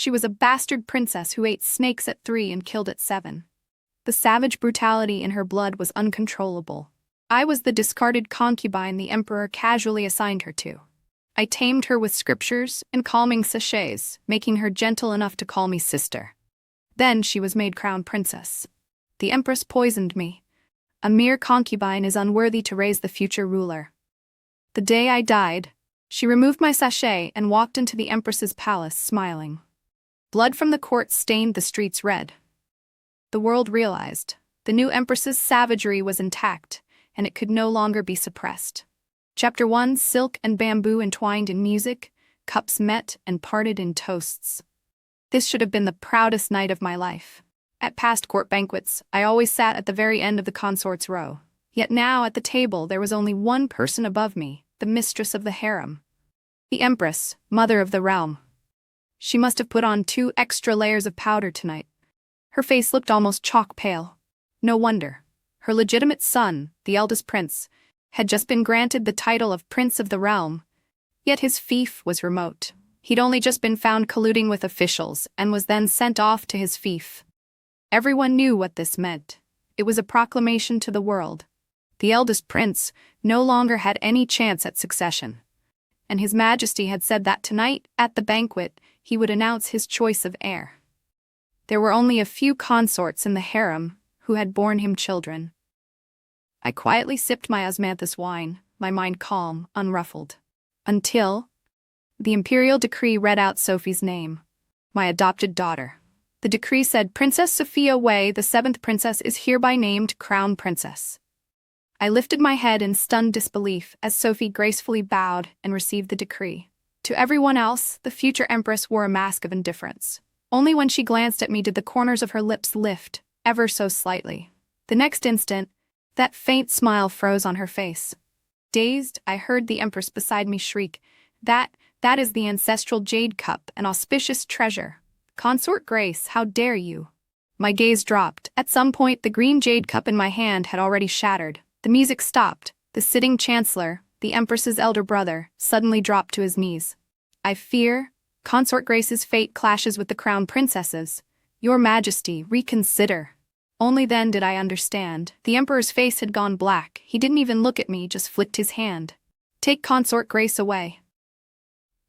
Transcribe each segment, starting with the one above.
She was a bastard princess who ate snakes at 3 and killed at 7. The savage brutality in her blood was uncontrollable. I was the discarded concubine the emperor casually assigned her to. I tamed her with scriptures and calming sachets, making her gentle enough to call me sister. Then she was made crown princess. The empress poisoned me. A mere concubine is unworthy to raise the future ruler. The day I died, she removed my sachet and walked into the empress's palace smiling. Blood from the court stained the streets red. The world realized the new empress's savagery was intact, and it could no longer be suppressed. Chapter 1: Silk and bamboo entwined in music, cups met and parted in toasts. This should have been the proudest night of my life. At past court banquets, I always sat at the very end of the consort's row. Yet now at the table there was only one person above me, the mistress of the harem. The Empress, mother of the realm. She must have put on 2 extra layers of powder tonight. Her face looked almost chalk pale. No wonder. Her legitimate son, the eldest prince, had just been granted the title of Prince of the Realm. Yet his fief was remote. He'd only just been found colluding with officials and was then sent off to his fief. Everyone knew what this meant. It was a proclamation to the world. The eldest prince no longer had any chance at succession. And His Majesty had said that tonight, at the banquet, he would announce his choice of heir. There were only a few consorts in the harem who had borne him children. I quietly sipped my osmanthus wine, my mind calm, unruffled. Until the imperial decree read out Sophie's name, my adopted daughter. The decree said, Princess Sophia Wei, the 7th princess, is hereby named Crown Princess. I lifted my head in stunned disbelief as Sophie gracefully bowed and received the decree. To everyone else, the future empress wore a mask of indifference. Only when she glanced at me did the corners of her lips lift, ever so slightly. The next instant, that faint smile froze on her face. Dazed, I heard the empress beside me shriek, That is the ancestral jade cup, an auspicious treasure. Consort Grace, how dare you? My gaze dropped. At some point, the green jade cup in my hand had already shattered. The music stopped. The sitting chancellor, the empress's elder brother, suddenly dropped to his knees. I fear Consort Grace's fate clashes with the crown princess's. Your Majesty, reconsider. Only then did I understand. The emperor's face had gone black. He didn't even look at me, just flicked his hand. Take Consort Grace away.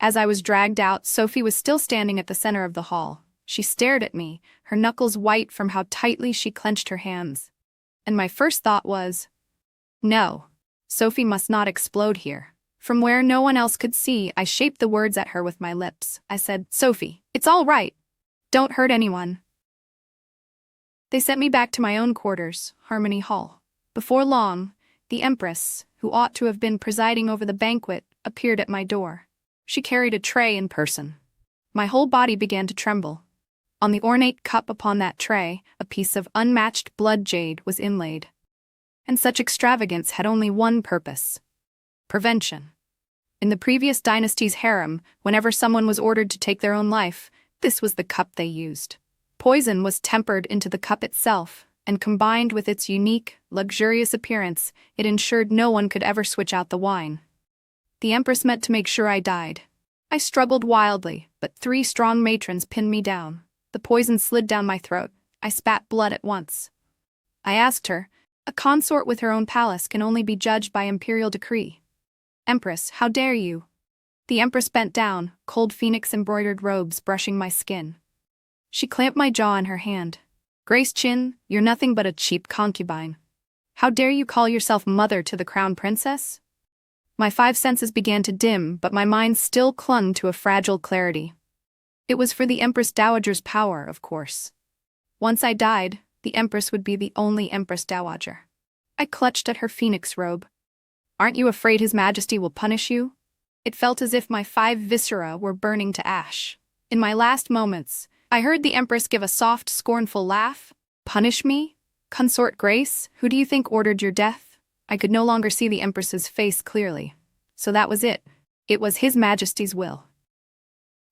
As I was dragged out, Sophie was still standing at the center of the hall. She stared at me, her knuckles white from how tightly she clenched her hands. And my first thought was, no, Sophie must not explode here. From where no one else could see, I shaped the words at her with my lips. I said, Sophie, it's all right. Don't hurt anyone. They sent me back to my own quarters, Harmony Hall. Before long, the Empress, who ought to have been presiding over the banquet, appeared at my door. She carried a tray in person. My whole body began to tremble. On the ornate cup upon that tray, a piece of unmatched blood jade was inlaid. And such extravagance had only one purpose: prevention. In the previous dynasty's harem, whenever someone was ordered to take their own life, this was the cup they used. Poison was tempered into the cup itself, and combined with its unique, luxurious appearance, it ensured no one could ever switch out the wine. The Empress meant to make sure I died. I struggled wildly, but 3 strong matrons pinned me down. The poison slid down my throat. I spat blood at once. I asked her, a consort with her own palace can only be judged by imperial decree. Empress, how dare you? The Empress bent down, cold phoenix-embroidered robes brushing my skin. She clamped my jaw in her hand. Grace Chin, you're nothing but a cheap concubine. How dare you call yourself mother to the crown princess? My 5 senses began to dim, but my mind still clung to a fragile clarity. It was for the Empress Dowager's power, of course. Once I died, the Empress would be the only Empress Dowager. I clutched at her phoenix robe. Aren't you afraid His Majesty will punish you? It felt as if my 5 viscera were burning to ash. In my last moments, I heard the Empress give a soft, scornful laugh. Punish me? Consort Grace, who do you think ordered your death? I could no longer see the Empress's face clearly. So that was it. It was His Majesty's will.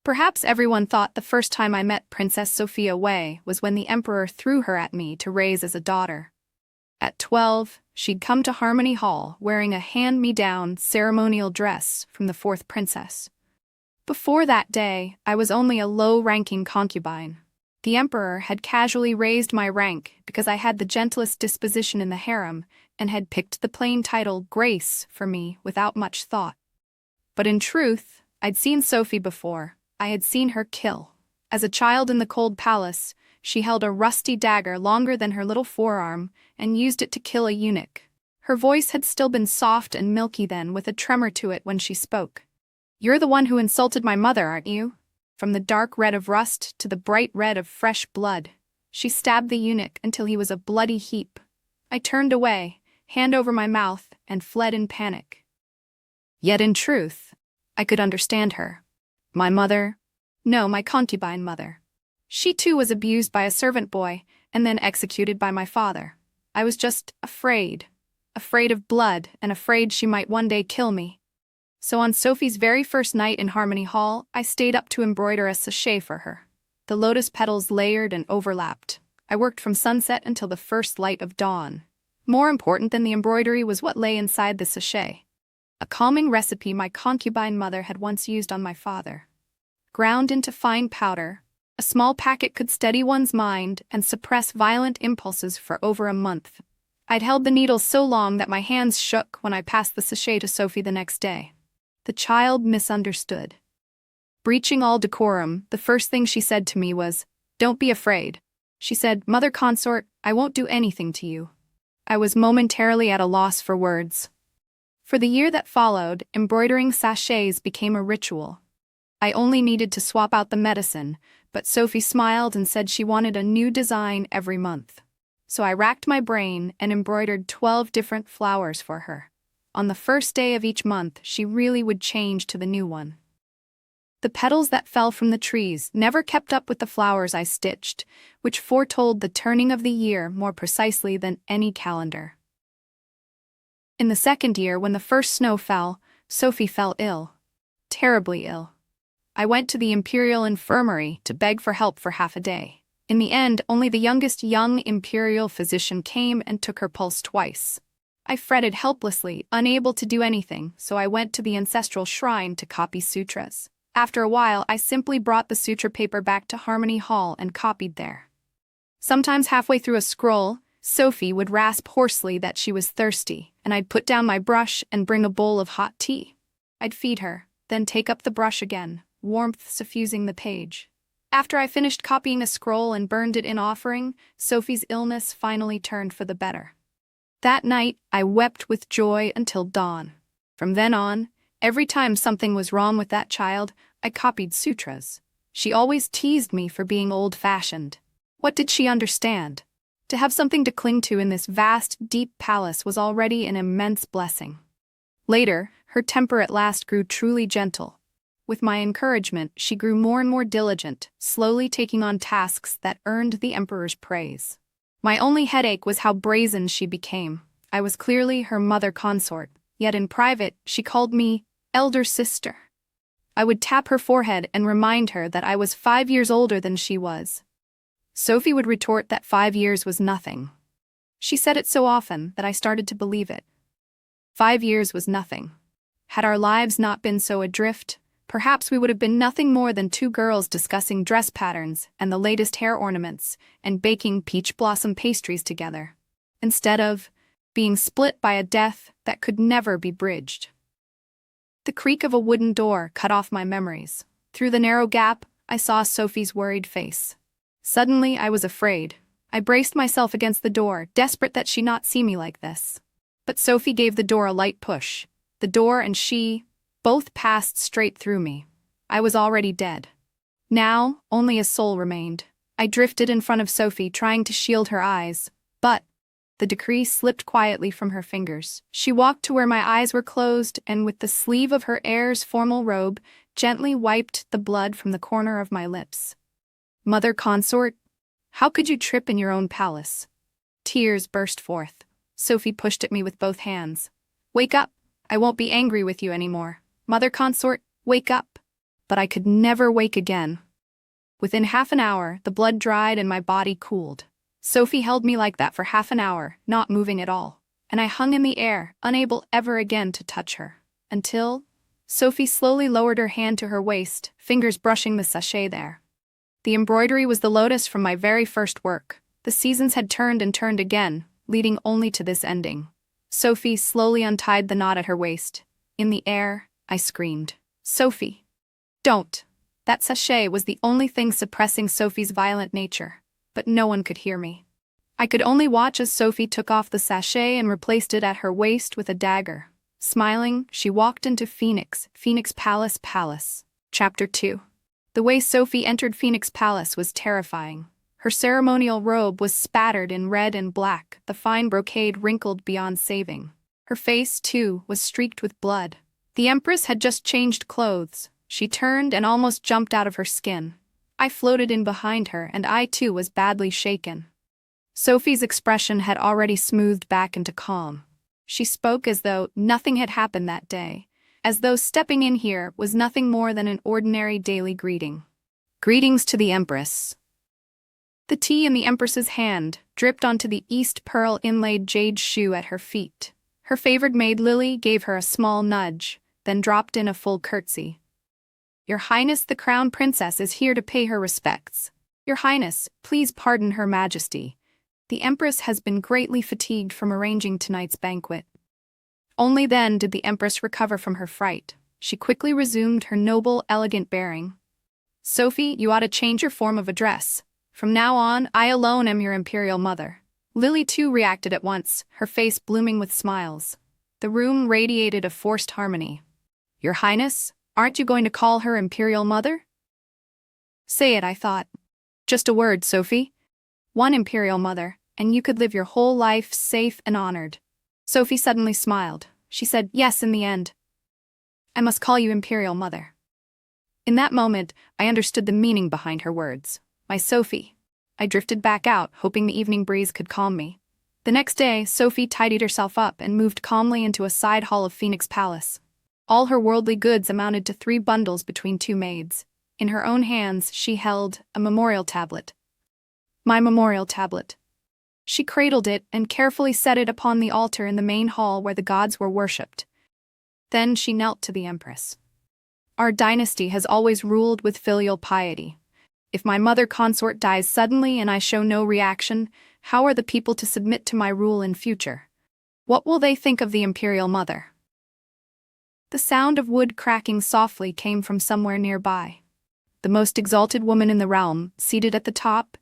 Perhaps everyone thought the first time I met Princess Sophia Wei was when the Emperor threw her at me to raise as a daughter. At 12, she'd come to Harmony Hall wearing a hand-me-down ceremonial dress from the 4th princess. Before that day, I was only a low-ranking concubine. The emperor had casually raised my rank because I had the gentlest disposition in the harem and had picked the plain title Grace for me without much thought. But in truth, I'd seen Sophie before. I had seen her kill. As a child in the cold palace, she held a rusty dagger longer than her little forearm and used it to kill a eunuch. Her voice had still been soft and milky then, with a tremor to it when she spoke. "You're the one who insulted my mother, aren't you?" From the dark red of rust to the bright red of fresh blood, she stabbed the eunuch until he was a bloody heap. I turned away, hand over my mouth, and fled in panic. Yet in truth, I could understand her. My mother? No, my concubine mother. She too was abused by a servant boy and then executed by my father. I was just afraid of blood and afraid she might one day kill me. So on Sophie's very first night in Harmony Hall, I stayed up to embroider a sachet for her. The lotus petals layered and overlapped. I worked from sunset until the first light of dawn. More important than the embroidery was what lay inside the sachet. A calming recipe my concubine mother had once used on my father. Ground into fine powder, a small packet could steady one's mind and suppress violent impulses for over a month. I'd held the needle so long that my hands shook when I passed the sachet to Sophie the next day. The child misunderstood. Breaching all decorum, the first thing she said to me was, "Don't be afraid." She said, "Mother consort, I won't do anything to you." I was momentarily at a loss for words. For the year that followed, embroidering sachets became a ritual. I only needed to swap out the medicine, but Sophie smiled and said she wanted a new design every month. So I racked my brain and embroidered 12 different flowers for her. On the first day of each month, she really would change to the new one. The petals that fell from the trees never kept up with the flowers I stitched, which foretold the turning of the year more precisely than any calendar. In the second year, when the first snow fell, Sophie fell ill. Terribly ill. I went to the imperial infirmary to beg for help for half a day. In the end, only the youngest young imperial physician came and took her pulse twice. I fretted helplessly, unable to do anything, so I went to the ancestral shrine to copy sutras. After a while, I simply brought the sutra paper back to Harmony Hall and copied there. Sometimes halfway through a scroll, Sophie would rasp hoarsely that she was thirsty, and I'd put down my brush and bring a bowl of hot tea. I'd feed her, then take up the brush again, warmth suffusing the page. After I finished copying a scroll and burned it in offering, Sophie's illness finally turned for the better. That night, I wept with joy until dawn. From then on, every time something was wrong with that child, I copied sutras. She always teased me for being old-fashioned. What did she understand? To have something to cling to in this vast, deep palace was already an immense blessing. Later, her temper at last grew truly gentle. With my encouragement, she grew more and more diligent, slowly taking on tasks that earned the emperor's praise. My only headache was how brazen she became. I was clearly her mother consort, yet in private, she called me elder sister. I would tap her forehead and remind her that I was 5 years older than she was. Sophie would retort that 5 years was nothing. She said it so often that I started to believe it. 5 years was nothing. Had our lives not been so adrift, perhaps we would have been nothing more than two girls discussing dress patterns and the latest hair ornaments and baking peach blossom pastries together, instead of being split by a death that could never be bridged. The creak of a wooden door cut off my memories. Through the narrow gap, I saw Sophie's worried face. Suddenly, I was afraid. I braced myself against the door, desperate that she not see me like this. But Sophie gave the door a light push. The door and she both passed straight through me. I was already dead. Now, only a soul remained. I drifted in front of Sophie, trying to shield her eyes, but the decree slipped quietly from her fingers. She walked to where my eyes were closed and with the sleeve of her heir's formal robe, gently wiped the blood from the corner of my lips. "Mother consort, how could you trip in your own palace?" Tears burst forth. Sophie pushed at me with both hands. "Wake up! I won't be angry with you anymore. Mother consort, wake up!" But I could never wake again. Within half an hour, the blood dried and my body cooled. Sophie held me like that for half an hour, not moving at all, and I hung in the air, unable ever again to touch her, until Sophie slowly lowered her hand to her waist, fingers brushing the sachet there. The embroidery was the lotus from my very first work. The seasons had turned and turned again, leading only to this ending. Sophie slowly untied the knot at her waist. In the air, I screamed, "Sophie! Don't!" That sachet was the only thing suppressing Sophie's violent nature, but no one could hear me. I could only watch as Sophie took off the sachet and replaced it at her waist with a dagger. Smiling, she walked into Phoenix Palace. Chapter 2. The way Sophie entered Phoenix Palace was terrifying. Her ceremonial robe was spattered in red and black, the fine brocade wrinkled beyond saving. Her face, too, was streaked with blood. The Empress had just changed clothes. She turned and almost jumped out of her skin. I floated in behind her, and I, too, was badly shaken. Sophie's expression had already smoothed back into calm. She spoke as though nothing had happened that day, as though stepping in here was nothing more than an ordinary daily greeting. Greetings to the Empress. The tea in the Empress's hand dripped onto the East Pearl inlaid jade shoe at her feet. Her favored maid Lily gave her a small nudge, then dropped in a full curtsy. Your Highness the Crown Princess is here to pay her respects. Your Highness, please pardon Her Majesty. The Empress has been greatly fatigued from arranging tonight's banquet. Only then did the Empress recover from her fright. She quickly resumed her noble, elegant bearing. Sophie, you ought to change your form of address. From now on, I alone am your imperial mother. Lily too reacted at once, her face blooming with smiles. The room radiated a forced harmony. Your Highness, aren't you going to call her imperial mother? Say it, I thought. Just a word, Sophie. One imperial mother, and you could live your whole life safe and honored. Sophie suddenly smiled. She said, yes, in the end. I must call you imperial mother. In that moment, I understood the meaning behind her words. My Sophie. I drifted back out, hoping the evening breeze could calm me. The next day, Sophie tidied herself up and moved calmly into a side hall of Phoenix Palace. All her worldly goods amounted to 3 bundles between 2 maids. In her own hands, she held a memorial tablet. My memorial tablet. She cradled it and carefully set it upon the altar in the main hall where the gods were worshipped. Then she knelt to the Empress. Our dynasty has always ruled with filial piety. If my mother consort dies suddenly and I show no reaction, how are the people to submit to my rule in future? What will they think of the imperial mother? The sound of wood cracking softly came from somewhere nearby. The most exalted woman in the realm, seated at the top,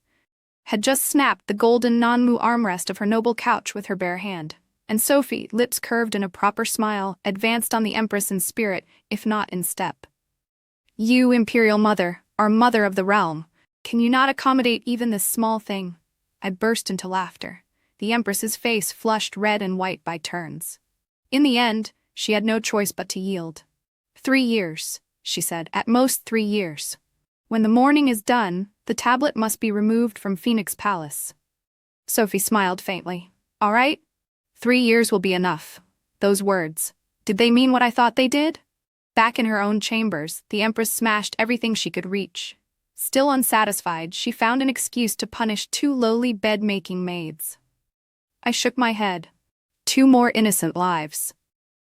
had just snapped the golden Nanmu armrest of her noble couch with her bare hand, and Sophie, lips curved in a proper smile, advanced on the Empress in spirit, if not in step. You, imperial mother, are mother of the realm. Can you not accommodate even this small thing? I burst into laughter. The Empress's face flushed red and white by turns. In the end, she had no choice but to yield. 3 years, she said, at most 3 years. When the mourning is done, the tablet must be removed from Phoenix Palace. Sophie smiled faintly. All right. 3 years will be enough. Those words, did they mean what I thought they did? Back in her own chambers, the Empress smashed everything she could reach. Still unsatisfied, she found an excuse to punish 2 lowly bed-making maids. I shook my head. 2 more innocent lives.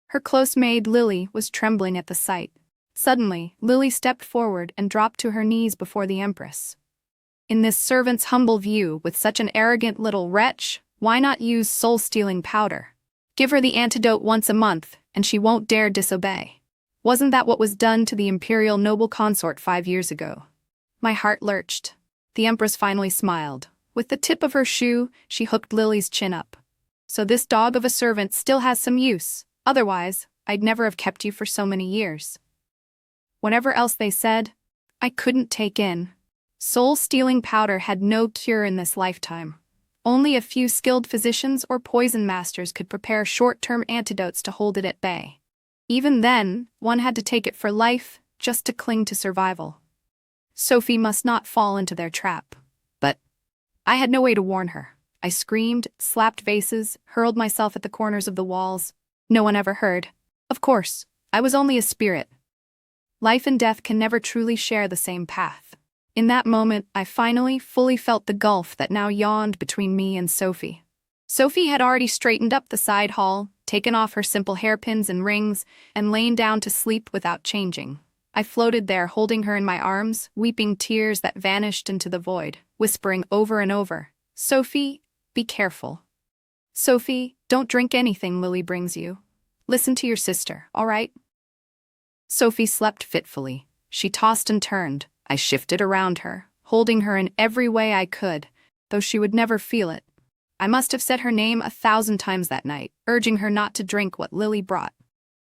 Her close maid, Lily, was trembling at the sight. Suddenly, Lily stepped forward and dropped to her knees before the Empress. In this servant's humble view, with such an arrogant little wretch, why not use soul-stealing powder? Give her the antidote once a month, and she won't dare disobey. Wasn't that what was done to the imperial noble consort 5 years ago? My heart lurched. The Empress finally smiled. With the tip of her shoe, she hooked Lily's chin up. So this dog of a servant still has some use. Otherwise, I'd never have kept you for so many years. Whatever else they said, I couldn't take in. Soul-stealing powder had no cure in this lifetime. Only a few skilled physicians or poison masters could prepare short-term antidotes to hold it at bay. Even then, one had to take it for life, just to cling to survival. Sophie must not fall into their trap. But I had no way to warn her. I screamed, slapped vases, hurled myself at the corners of the walls. No one ever heard. Of course, I was only a spirit. Life and death can never truly share the same path. In that moment, I finally, fully felt the gulf that now yawned between me and Sophie. Sophie had already straightened up the side hall, taken off her simple hairpins and rings, and lain down to sleep without changing. I floated there, holding her in my arms, weeping tears that vanished into the void, whispering over and over, "Sophie, be careful. Sophie, don't drink anything Lily brings you. Listen to your sister, all right?" Sophie slept fitfully. She tossed and turned. I shifted around her, holding her in every way I could, though she would never feel it. I must have said her name 1,000 times that night, urging her not to drink what Lily brought.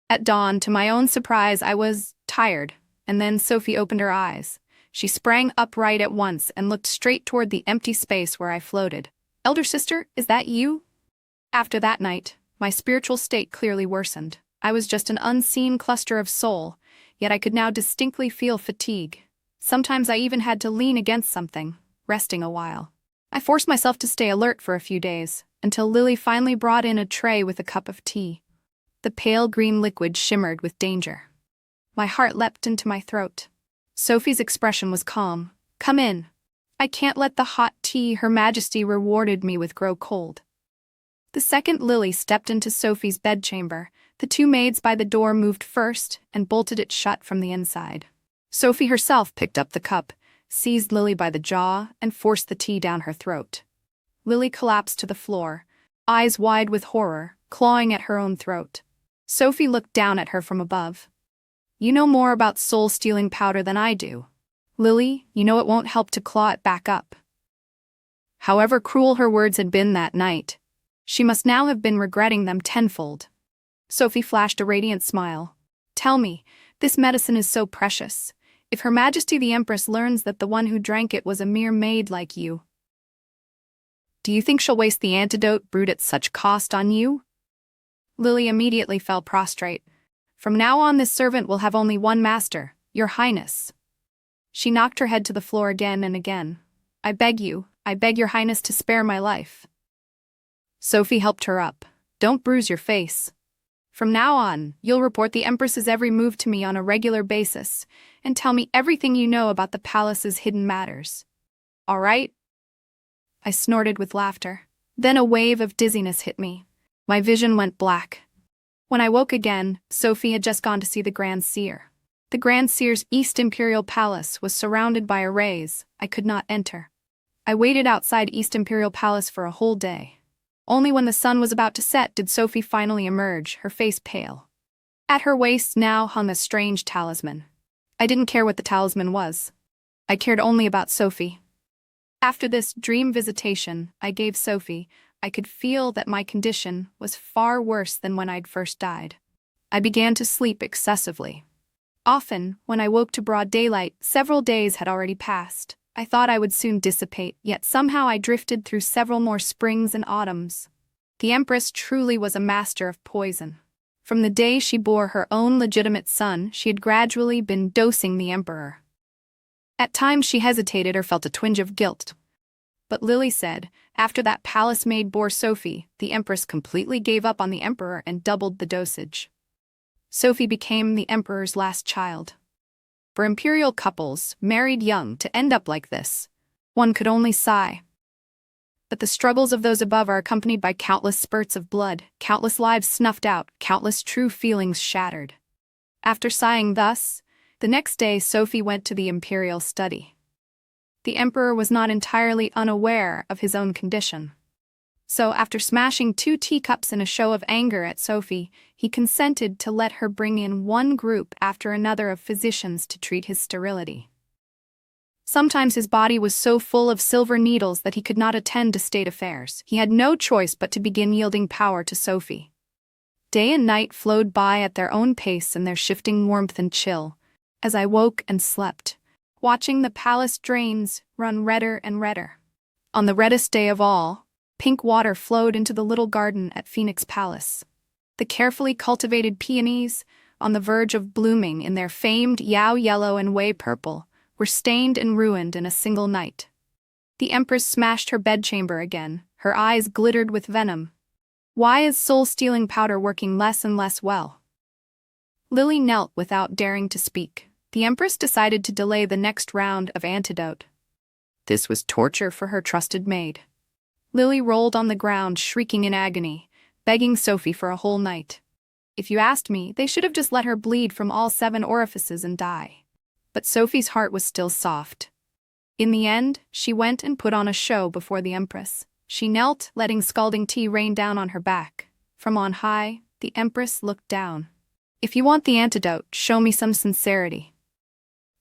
At dawn, to my own surprise, I was tired, and then Sophie opened her eyes. She sprang upright at once and looked straight toward the empty space where I floated. "Elder sister, is that you?" After that night, my spiritual state clearly worsened. I was just an unseen cluster of soul, yet I could now distinctly feel fatigue. Sometimes I even had to lean against something, resting a while. I forced myself to stay alert for a few days, until Lily finally brought in a tray with a cup of tea. The pale green liquid shimmered with danger. My heart leapt into my throat. Sophie's expression was calm. "Come in. I can't let the hot tea Her Majesty rewarded me with grow cold." The second Lily stepped into Sophie's bedchamber, the two maids by the door moved first and bolted it shut from the inside. Sophie herself picked up the cup, seized Lily by the jaw, and forced the tea down her throat. Lily collapsed to the floor, eyes wide with horror, clawing at her own throat. Sophie looked down at her from above. "You know more about soul-stealing powder than I do. Lily, you know it won't help to claw it back up." However cruel her words had been that night, she must now have been regretting them tenfold. Sophie flashed a radiant smile. "Tell me, this medicine is so precious. If Her Majesty the Empress learns that the one who drank it was a mere maid like you, do you think she'll waste the antidote brewed at such cost on you?" Lily immediately fell prostrate. "From now on this servant will have only one master, Your Highness." She knocked her head to the floor again and again. I beg Your Highness to spare my life." Sophie helped her up. "Don't bruise your face. From now on, you'll report the Empress's every move to me on a regular basis, and tell me everything you know about the palace's hidden matters. All right?" I snorted with laughter. Then a wave of dizziness hit me. My vision went black. When I woke again, Sophie had just gone to see the Grand Seer. The Grand Seer's East Imperial Palace was surrounded by arrays. I could not enter. I waited outside East Imperial Palace for a whole day. Only when the sun was about to set did Sophie finally emerge, her face pale. At her waist now hung a strange talisman. I didn't care what the talisman was. I cared only about Sophie. After this dream visitation I gave Sophie, I could feel that my condition was far worse than when I'd first died. I began to sleep excessively. Often, when I woke to broad daylight, several days had already passed. I thought I would soon dissipate, yet somehow I drifted through several more springs and autumns. The Empress truly was a master of poison. From the day she bore her own legitimate son, she had gradually been dosing the Emperor. At times she hesitated or felt a twinge of guilt. But Lily said, after that palace maid bore Sophie, the Empress completely gave up on the Emperor and doubled the dosage. Sophie became the Emperor's last child. For imperial couples, married young, to end up like this, one could only sigh. But the struggles of those above are accompanied by countless spurts of blood, countless lives snuffed out, countless true feelings shattered. After sighing thus, the next day Sophie went to the imperial study. The Emperor was not entirely unaware of his own condition. So after smashing 2 teacups in a show of anger at Sophie, he consented to let her bring in one group after another of physicians to treat his sterility. Sometimes his body was so full of silver needles that he could not attend to state affairs. He had no choice but to begin yielding power to Sophie. Day and night flowed by at their own pace in their shifting warmth and chill, as I woke and slept, watching the palace drains run redder and redder. On the reddest day of all, pink water flowed into the little garden at Phoenix Palace. The carefully cultivated peonies, on the verge of blooming in their famed Yao yellow and Wei purple, were stained and ruined in a single night. The Empress smashed her bedchamber again, her eyes glittered with venom. Why is soul-stealing powder working less and less well? Lily knelt without daring to speak. The Empress decided to delay the next round of antidote. This was torture for her trusted maid. Lily rolled on the ground, shrieking in agony, begging Sophie for a whole night. If you asked me, they should have just let her bleed from all 7 orifices and die. But Sophie's heart was still soft. In the end, she went and put on a show before the Empress. She knelt, letting scalding tea rain down on her back. From on high, the Empress looked down. If you want the antidote, show me some sincerity.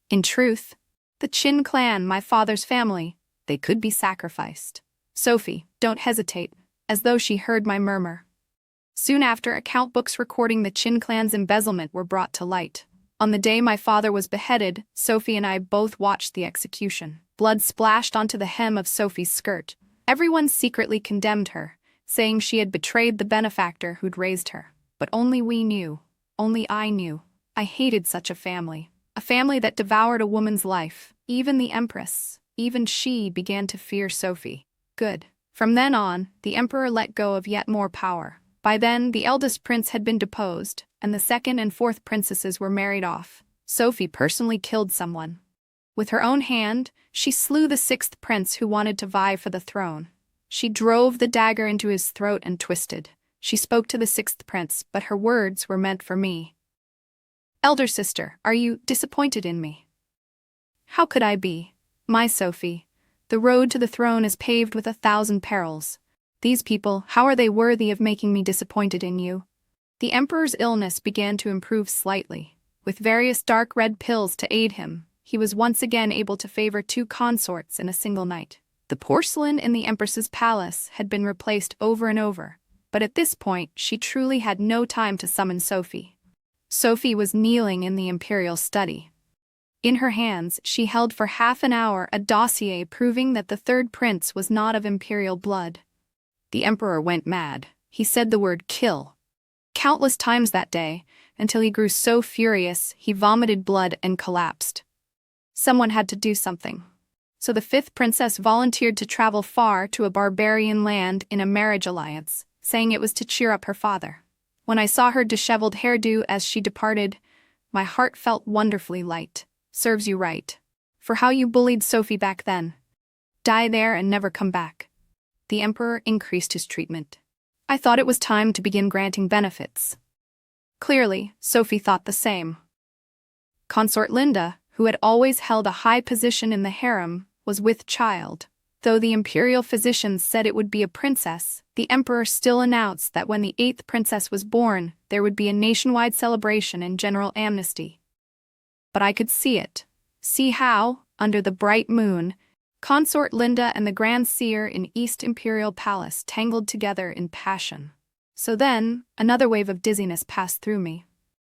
In truth, the Qin clan, my father's family, they could be sacrificed. Sophie, don't hesitate, as though she heard my murmur. Soon after, account books recording the Qin clan's embezzlement were brought to light. On the day my father was beheaded, Sophie and I both watched the execution. Blood splashed onto the hem of Sophie's skirt. Everyone secretly condemned her, saying she had betrayed the benefactor who'd raised her. But only we knew. Only I knew. I hated such a family. A family that devoured a woman's life. Even the Empress, even she began to fear Sophie. Good. From then on, the Emperor let go of yet more power. By then, the eldest prince had been deposed, and the 2nd and 4th princesses were married off. Sophie personally killed someone. With her own hand, she slew the 6th prince who wanted to vie for the throne. She drove the dagger into his throat and twisted. She spoke to the 6th prince, but her words were meant for me. Elder sister, are you disappointed in me? How could I be? My Sophie, the road to the throne is paved with 1,000 perils. These people, how are they worthy of making me disappointed in you? The Emperor's illness began to improve slightly. With various dark red pills to aid him, he was once again able to favor 2 consorts in a single night. The porcelain in the Empress's palace had been replaced over and over, but at this point she truly had no time to summon Sophie. Sophie was kneeling in the imperial study. In her hands, she held for half an hour a dossier proving that the 3rd prince was not of imperial blood. The Emperor went mad. He said the word kill countless times that day, until he grew so furious he vomited blood and collapsed. Someone had to do something. So the 5th princess volunteered to travel far to a barbarian land in a marriage alliance, saying it was to cheer up her father. When I saw her disheveled hairdo as she departed, my heart felt wonderfully light. Serves you right. For how you bullied Sophie back then. Die there and never come back. The Emperor increased his treatment. I thought it was time to begin granting benefits. Clearly, Sophie thought the same. Consort Linda, who had always held a high position in the harem, was with child. Though the imperial physicians said it would be a princess, the Emperor still announced that when the 8th princess was born, there would be a nationwide celebration and general amnesty. But I could see it. See how, under the bright moon, Consort Linda and the Grand Seer in East Imperial Palace tangled together in passion. So then, another wave of dizziness passed through me.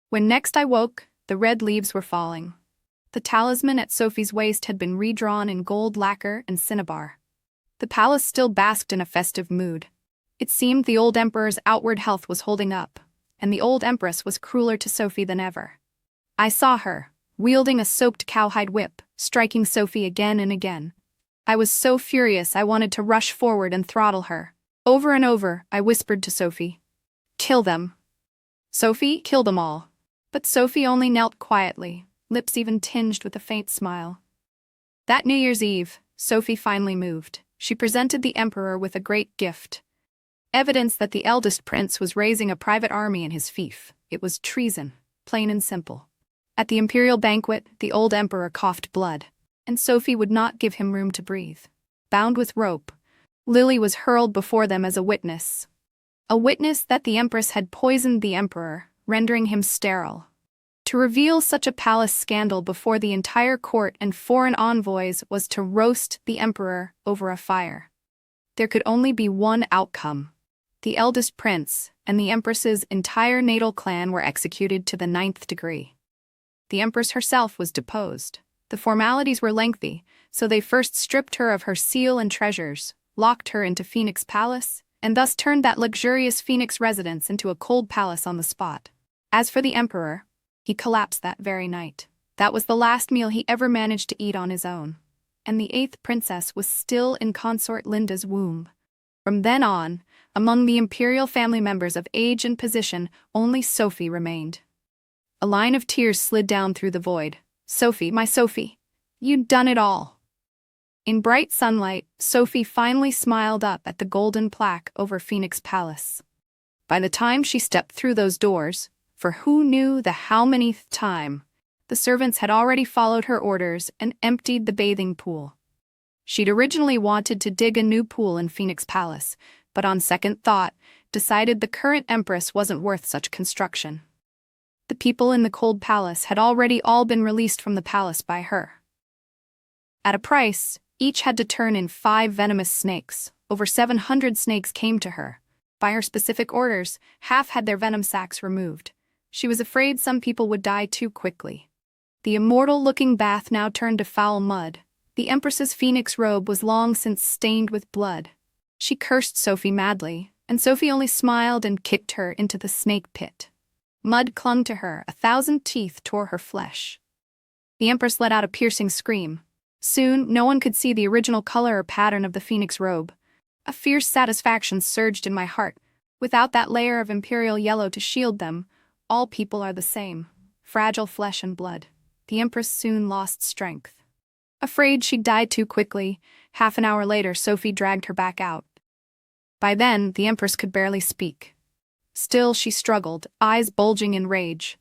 When next I woke, the red leaves were falling. The talisman at Sophie's waist had been redrawn in gold lacquer and cinnabar. The palace still basked in a festive mood. It seemed the old Emperor's outward health was holding up, and the old Empress was crueler to Sophie than ever. I saw her, wielding a soaked cowhide whip, striking Sophie again and again. I was so furious I wanted to rush forward and throttle her. Over and over, I whispered to Sophie, "Kill them. Sophie, kill them all." But Sophie only knelt quietly, lips even tinged with a faint smile. That New Year's Eve, Sophie finally moved. She presented the Emperor with a great gift. Evidence that the eldest prince was raising a private army in his fief. It was treason, plain and simple. At the imperial banquet, the old Emperor coughed blood, and Sophie would not give him room to breathe. Bound with rope, Lily was hurled before them as a witness. A witness that the Empress had poisoned the Emperor, rendering him sterile. To reveal such a palace scandal before the entire court and foreign envoys was to roast the Emperor over a fire. There could only be one outcome. The eldest prince and the Empress's entire natal clan were executed to the 9th degree. The Empress herself was deposed. The formalities were lengthy, so they first stripped her of her seal and treasures, locked her into Phoenix Palace, and thus turned that luxurious Phoenix residence into a cold palace on the spot. As for the Emperor, he collapsed that very night. That was the last meal he ever managed to eat on his own. And the 8th princess was still in Consort Linda's womb. From then on, among the imperial family members of age and position, only Sophie remained. A line of tears slid down through the void. "Sophie, my Sophie, you'd done it all." In bright sunlight, Sophie finally smiled up at the golden plaque over Phoenix Palace. By the time she stepped through those doors, for who knew the how manyth time, the servants had already followed her orders and emptied the bathing pool. She'd originally wanted to dig a new pool in Phoenix Palace, but on second thought, decided the current Empress wasn't worth such construction. The people in the cold palace had already all been released from the palace by her. At a price, each had to turn in 5 venomous snakes. Over 700 snakes came to her. By her specific orders, half had their venom sacs removed. She was afraid some people would die too quickly. The immortal-looking bath now turned to foul mud. The Empress's phoenix robe was long since stained with blood. She cursed Sophie madly, and Sophie only smiled and kicked her into the snake pit. Mud clung to her, 1,000 teeth tore her flesh. The Empress let out a piercing scream. Soon, no one could see the original color or pattern of the phoenix robe. A fierce satisfaction surged in my heart. Without that layer of imperial yellow to shield them, all people are the same, fragile flesh and blood. The Empress soon lost strength. Afraid she'd died too quickly, half an hour later Sophie dragged her back out. By then, the Empress could barely speak. Still, she struggled, eyes bulging in rage.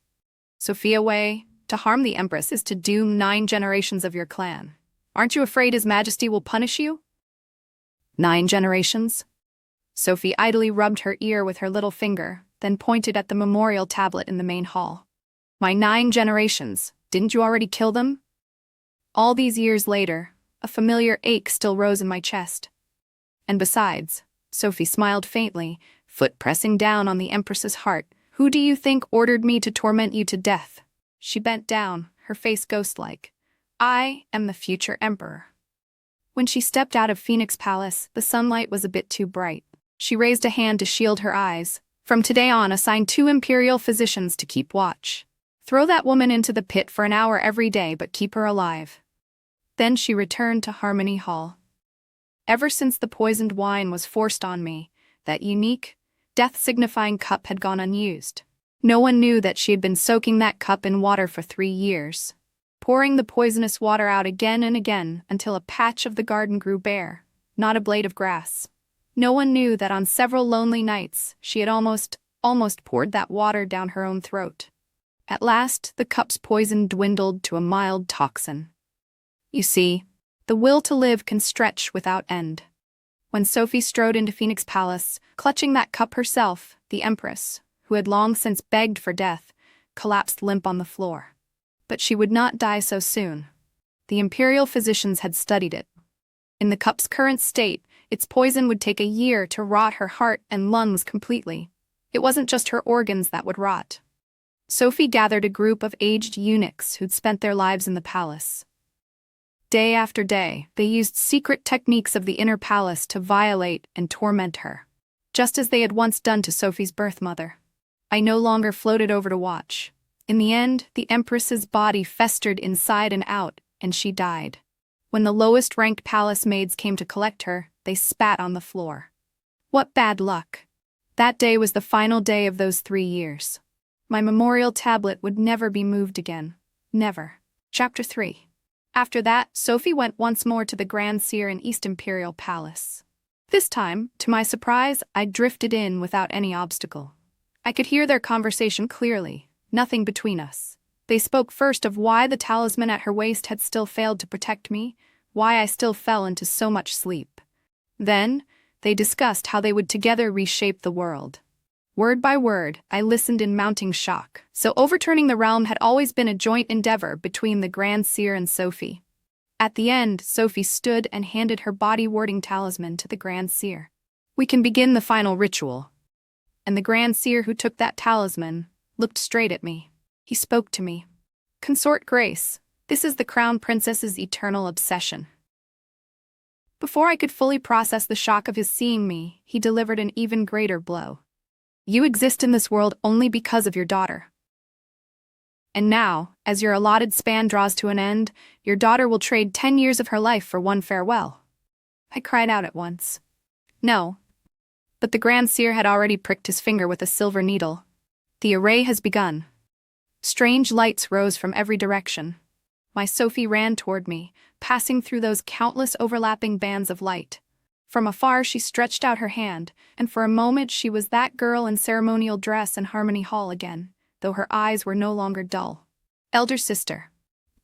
Sophia Way, to harm the Empress is to doom 9 generations of your clan. Aren't you afraid His Majesty will punish you? 9 generations? Sophie idly rubbed her ear with her little finger, then pointed at the memorial tablet in the main hall. My 9 generations, didn't you already kill them? All these years later, a familiar ache still rose in my chest. And besides, Sophie smiled faintly, foot pressing down on the Empress's heart. Who do you think ordered me to torment you to death? She bent down, her face ghost-like. I am the future Emperor. When she stepped out of Phoenix Palace, the sunlight was a bit too bright. She raised a hand to shield her eyes. From today on, assign 2 imperial physicians to keep watch. Throw that woman into the pit for an hour every day, but keep her alive. Then she returned to Harmony Hall. Ever since the poisoned wine was forced on me, that unique, death-signifying cup had gone unused. No one knew that she had been soaking that cup in water for 3 years, pouring the poisonous water out again and again until a patch of the garden grew bare, not a blade of grass. No one knew that on several lonely nights she had almost poured that water down her own throat. At last, the cup's poison dwindled to a mild toxin. You see, the will to live can stretch without end. When Sophie strode into Phoenix Palace, clutching that cup herself, the Empress, who had long since begged for death, collapsed limp on the floor. But she would not die so soon. The imperial physicians had studied it. In the cup's current state, its poison would take a year to rot her heart and lungs completely. It wasn't just her organs that would rot. Sophie gathered a group of aged eunuchs who'd spent their lives in the palace. Day after day, they used secret techniques of the inner palace to violate and torment her, just as they had once done to Sophie's birth mother. I no longer floated over to watch. In the end, the Empress's body festered inside and out, and she died. When the lowest-ranked palace maids came to collect her, they spat on the floor. What bad luck. That day was the final day of those 3 years. My memorial tablet would never be moved again. Never. Chapter 3. After that, Sophie went once more to the Grand Seer in East Imperial Palace. This time, to my surprise, I drifted in without any obstacle. I could hear their conversation clearly, nothing between us. They spoke first of why the talisman at her waist had still failed to protect me, why I still fell into so much sleep. Then, they discussed how they would together reshape the world. Word by word, I listened in mounting shock. So overturning the realm had always been a joint endeavor between the Grand Seer and Sophie. At the end, Sophie stood and handed her body-warding talisman to the Grand Seer. We can begin the final ritual. And the Grand Seer who took that talisman looked straight at me. He spoke to me. Consort Grace, this is the Crown Princess's eternal obsession. Before I could fully process the shock of his seeing me, he delivered an even greater blow. You exist in this world only because of your daughter. And now, as your allotted span draws to an end, your daughter will trade 10 years of her life for one farewell. I cried out at once. No. But the Grand Seer had already pricked his finger with a silver needle. The array has begun. Strange lights rose from every direction. My Sophie ran toward me, passing through those countless overlapping bands of light. From afar she stretched out her hand, and for a moment she was that girl in ceremonial dress in Harmony Hall again, though her eyes were no longer dull. Elder sister.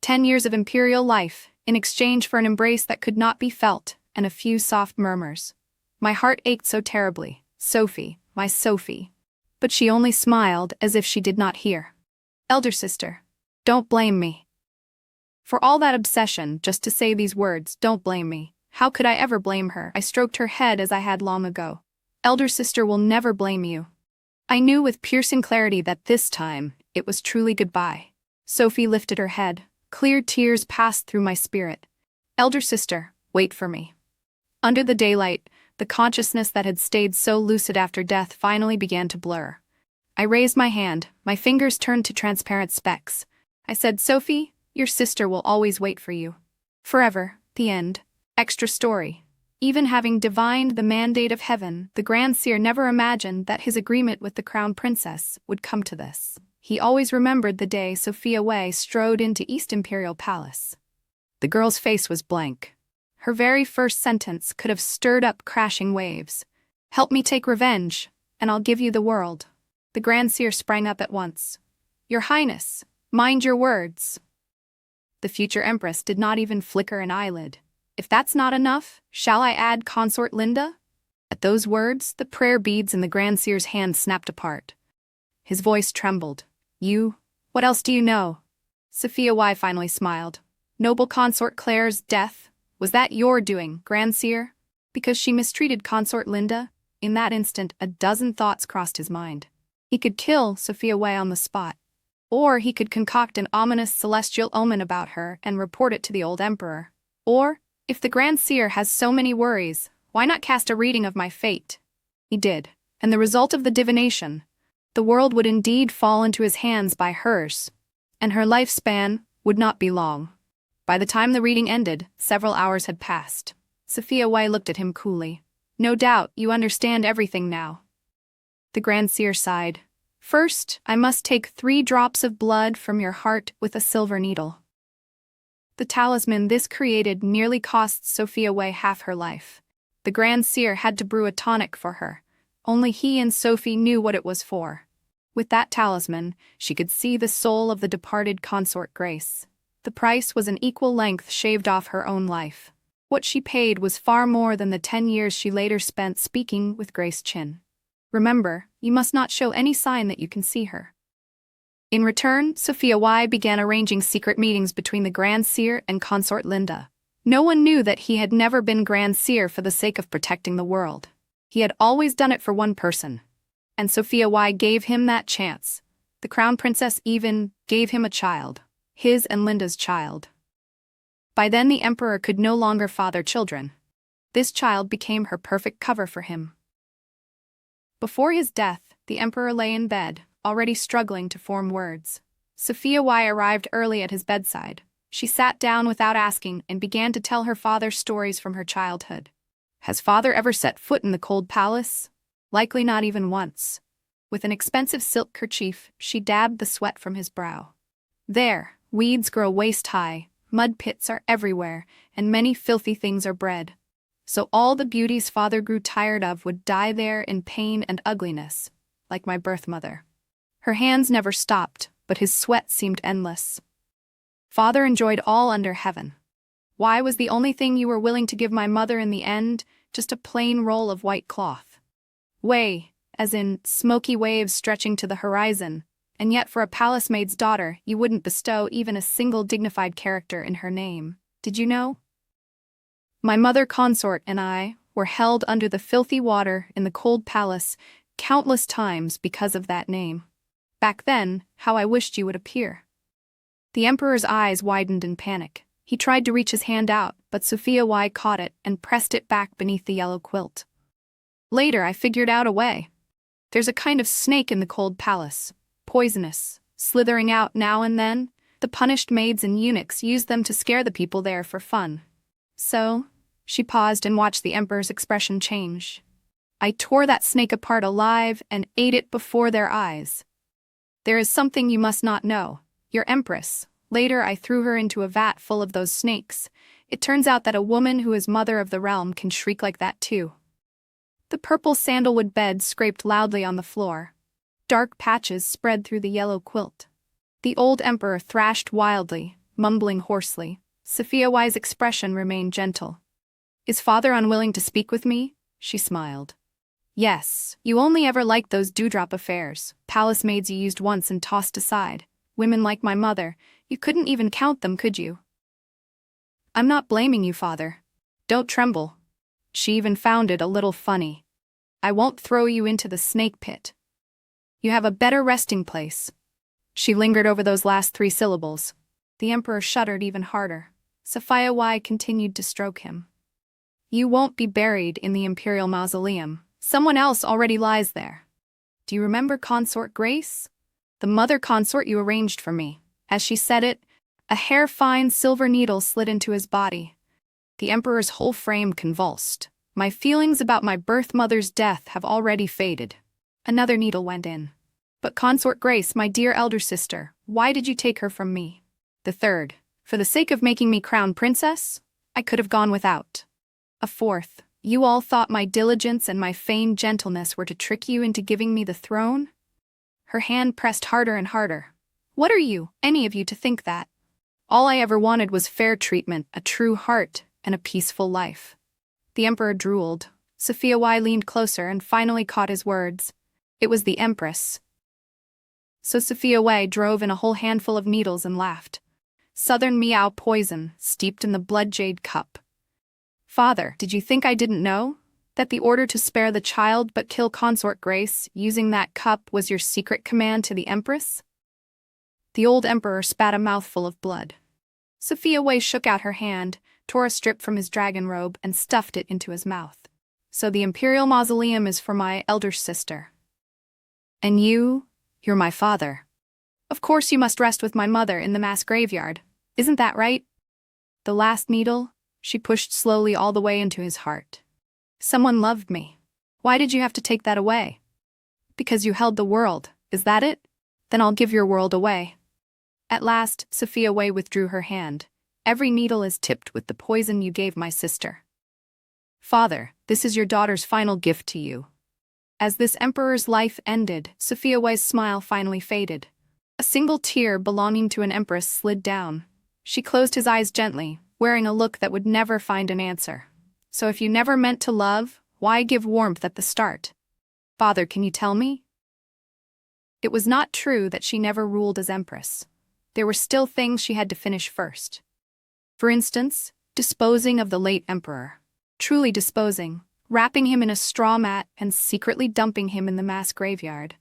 10 years of imperial life, in exchange for an embrace that could not be felt, and a few soft murmurs. My heart ached so terribly. Sophie, my Sophie. But she only smiled as if she did not hear. Elder sister. Don't blame me. For all that obsession, just to say these words, don't blame me. How could I ever blame her? I stroked her head as I had long ago. Elder sister will never blame you. I knew with piercing clarity that this time, it was truly goodbye. Sophie lifted her head. Clear tears passed through my spirit. Elder sister, wait for me. Under the daylight, the consciousness that had stayed so lucid after death finally began to blur. I raised my hand, my fingers turned to transparent specks. I said, Sophie, your sister will always wait for you. Forever, the end. Extra story. Even having divined the mandate of heaven, the Grand Seer never imagined that his agreement with the Crown Princess would come to this. He always remembered the day Sophia Wei strode into East Imperial Palace. The girl's face was blank. Her very first sentence could have stirred up crashing waves. Help me take revenge, and I'll give you the world. The Grand Seer sprang up at once. Your Highness, mind your words. The future Empress did not even flicker an eyelid. If that's not enough, shall I add Consort Linda? At those words, the prayer beads in the Grand Seer's hand snapped apart. His voice trembled. You? What else do you know? Sophia Wei finally smiled. Noble Consort Claire's death? Was that your doing, Grand Seer? Because she mistreated Consort Linda? In that instant, a dozen thoughts crossed his mind. He could kill Sophia Wei on the spot. Or he could concoct an ominous celestial omen about her and report it to the old emperor. Or, if the Grand Seer has so many worries, why not cast a reading of my fate? He did, and the result of the divination, the world would indeed fall into his hands by hers, and her lifespan would not be long. By the time the reading ended, several hours had passed. Sophia Wei looked at him coolly. No doubt you understand everything now. The Grand Seer sighed. First, I must take 3 drops of blood from your heart with a silver needle. The talisman this created nearly cost Sophia Wei half her life. The Grand Seer had to brew a tonic for her. Only he and Sophie knew what it was for. With that talisman, she could see the soul of the departed consort Grace. The price was an equal length shaved off her own life. What she paid was far more than the 10 years she later spent speaking with Grace Chin. Remember, you must not show any sign that you can see her. In return, Sophia Wei began arranging secret meetings between the Grand Seer and Consort Linda. No one knew that he had never been Grand Seer for the sake of protecting the world. He had always done it for one person. And Sophia Wei gave him that chance. The Crown Princess even gave him a child. His and Linda's child. By then the Emperor could no longer father children. This child became her perfect cover for him. Before his death, the Emperor lay in bed, already struggling to form words. Sophia Wei arrived early at his bedside. She sat down without asking and began to tell her father stories from her childhood. Has father ever set foot in the cold palace? Likely not even once. With an expensive silk kerchief, she dabbed the sweat from his brow. There, weeds grow waist-high, mud pits are everywhere, and many filthy things are bred. So all the beauties father grew tired of would die there in pain and ugliness, like my birth mother. Her hands never stopped, but his sweat seemed endless. Father enjoyed all under heaven. Why was the only thing you were willing to give my mother in the end just a plain roll of white cloth? Wei, as in smoky waves stretching to the horizon, and yet for a palace maid's daughter you wouldn't bestow even a single dignified character in her name. Did you know? My mother consort and I were held under the filthy water in the cold palace countless times because of that name. Back then, how I wished you would appear. The Emperor's eyes widened in panic. He tried to reach his hand out, but Sophia Wei caught it and pressed it back beneath the yellow quilt. Later I figured out a way. There's a kind of snake in the cold palace, poisonous, slithering out now and then. The punished maids and eunuchs used them to scare the people there for fun. So, she paused and watched the Emperor's expression change. I tore that snake apart alive and ate it before their eyes. There is something you must not know. Your Empress, Later, I threw her into a vat full of those snakes. It turns out that a woman who is mother of the realm can shriek like that too. The purple sandalwood bed scraped loudly on the floor. Dark patches spread through the yellow quilt. The old emperor thrashed wildly, mumbling hoarsely. Sophia Y's expression remained gentle. "Is father unwilling to speak with me?" She smiled. "Yes, you only ever liked those dewdrop affairs, palace maids you used once and tossed aside. Women like my mother, you couldn't even count them, could you?" "I'm not blaming you, father. Don't tremble." She even found it a little funny. "I won't throw you into the snake pit. You have a better resting place." She lingered over those last 3 syllables. The emperor shuddered even harder. Sophia Y continued to stroke him. "You won't be buried in the imperial mausoleum. Someone else already lies there. Do you remember Consort Grace? The mother consort you arranged for me." As she said it, a hair-fine silver needle slid into his body. The emperor's whole frame convulsed. "My feelings about my birth mother's death have already faded." Another needle went in. "But Consort Grace, my dear elder sister, why did you take her from me?" The third. "For the sake of making me crown princess? I could have gone without." A fourth. "You all thought my diligence and my feigned gentleness were to trick you into giving me the throne?" Her hand pressed harder and harder. "What are you, any of you, to think that? All I ever wanted was fair treatment, a true heart, and a peaceful life." The emperor drooled. Sophia Y leaned closer and finally caught his words. It was the Empress. So Sophia Y drove in a whole handful of needles and laughed. "Southern meow poison, steeped in the blood jade cup. Father, did you think I didn't know? That the order to spare the child but kill Consort Grace, using that cup, was your secret command to the Empress?" The old emperor spat a mouthful of blood. Sophia Y shook out her hand, tore a strip from his dragon robe, and stuffed it into his mouth. "So the imperial mausoleum is for my elder sister. And you're my father. Of course you must rest with my mother in the mass graveyard. Isn't that right?" The last needle, she pushed slowly all the way into his heart. "Someone loved me. Why did you have to take that away?" "Because you held the world, is that it? Then I'll give your world away." At last, Sophia Y withdrew her hand. "Every needle is tipped with the poison you gave my sister. Father, this is your daughter's final gift to you." As this emperor's life ended, Sophia Y's smile finally faded. A single tear belonging to an empress slid down. She closed his eyes gently, wearing a look that would never find an answer. "So if you never meant to love, why give warmth at the start? Father, can you tell me?" It was not true that she never ruled as empress. There were still things she had to finish first. For instance, disposing of the late emperor. Truly disposing, wrapping him in a straw mat and secretly dumping him in the mass graveyard.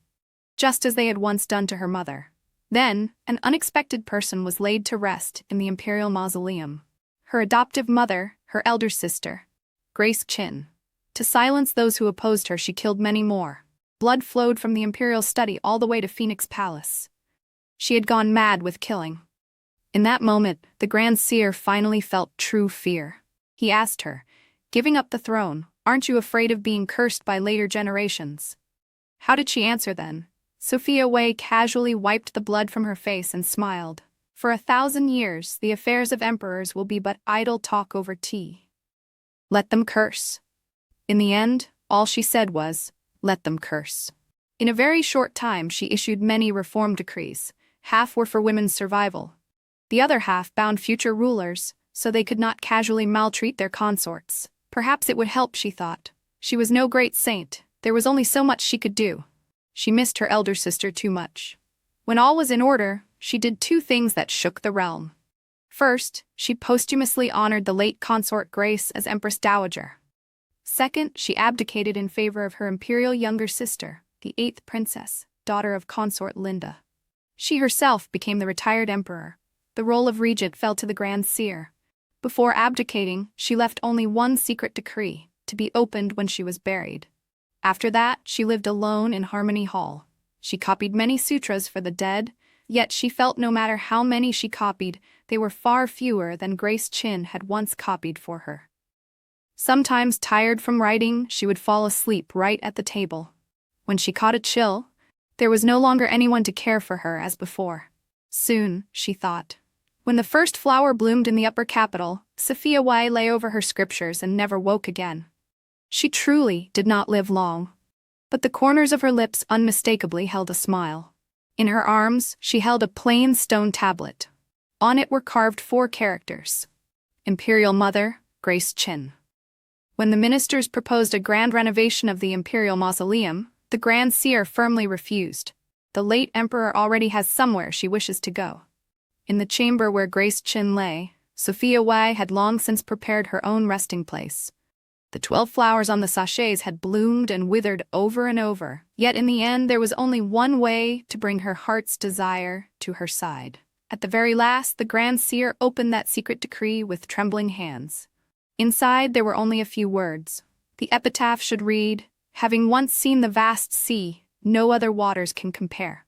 Just as they had once done to her mother. Then, an unexpected person was laid to rest in the imperial mausoleum. Her adoptive mother, her elder sister, Grace Chin. To silence those who opposed her, she killed many more. Blood flowed from the imperial study all the way to Phoenix Palace. She had gone mad with killing. In that moment, the Grand Seer finally felt true fear. He asked her, "Giving up the throne, aren't you afraid of being cursed by later generations?" How did she answer then? Sophia Y casually wiped the blood from her face and smiled. "For 1,000 years, the affairs of emperors will be but idle talk over tea. Let them curse." In the end, all she said was, "Let them curse." In a very short time, she issued many reform decrees. Half were for women's survival. The other half bound future rulers, so they could not casually maltreat their consorts. Perhaps it would help, she thought. She was no great saint. There was only so much she could do. She missed her elder sister too much. When all was in order, she did 2 things that shook the realm. First, she posthumously honored the late consort Grace as Empress Dowager. Second, she abdicated in favor of her imperial younger sister, the 8th princess, daughter of consort Linda. She herself became the retired emperor. The role of regent fell to the Grand Seer. Before abdicating, she left only one secret decree, to be opened when she was buried. After that, she lived alone in Harmony Hall. She copied many sutras for the dead, yet she felt no matter how many she copied, they were far fewer than Grace Chin had once copied for her. Sometimes, tired from writing, she would fall asleep right at the table. When she caught a chill, there was no longer anyone to care for her as before. Soon, she thought, When the first flower bloomed in the upper capital, Sophia Y lay over her scriptures and never woke again. She truly did not live long. But the corners of her lips unmistakably held a smile. In her arms, she held a plain stone tablet. On it were carved 4 characters: Imperial Mother, Grace Chin. When the ministers proposed a grand renovation of the imperial mausoleum, the Grand Seer firmly refused. The late emperor already has somewhere she wishes to go. In the chamber where Grace Chin lay, Sophia Y had long since prepared her own resting place. The 12 flowers on the sachets had bloomed and withered over and over, yet in the end there was only one way to bring her heart's desire to her side. At the very last, the Grand Seer opened that secret decree with trembling hands. Inside there were only a few words. The epitaph should read, "Having once seen the vast sea, no other waters can compare."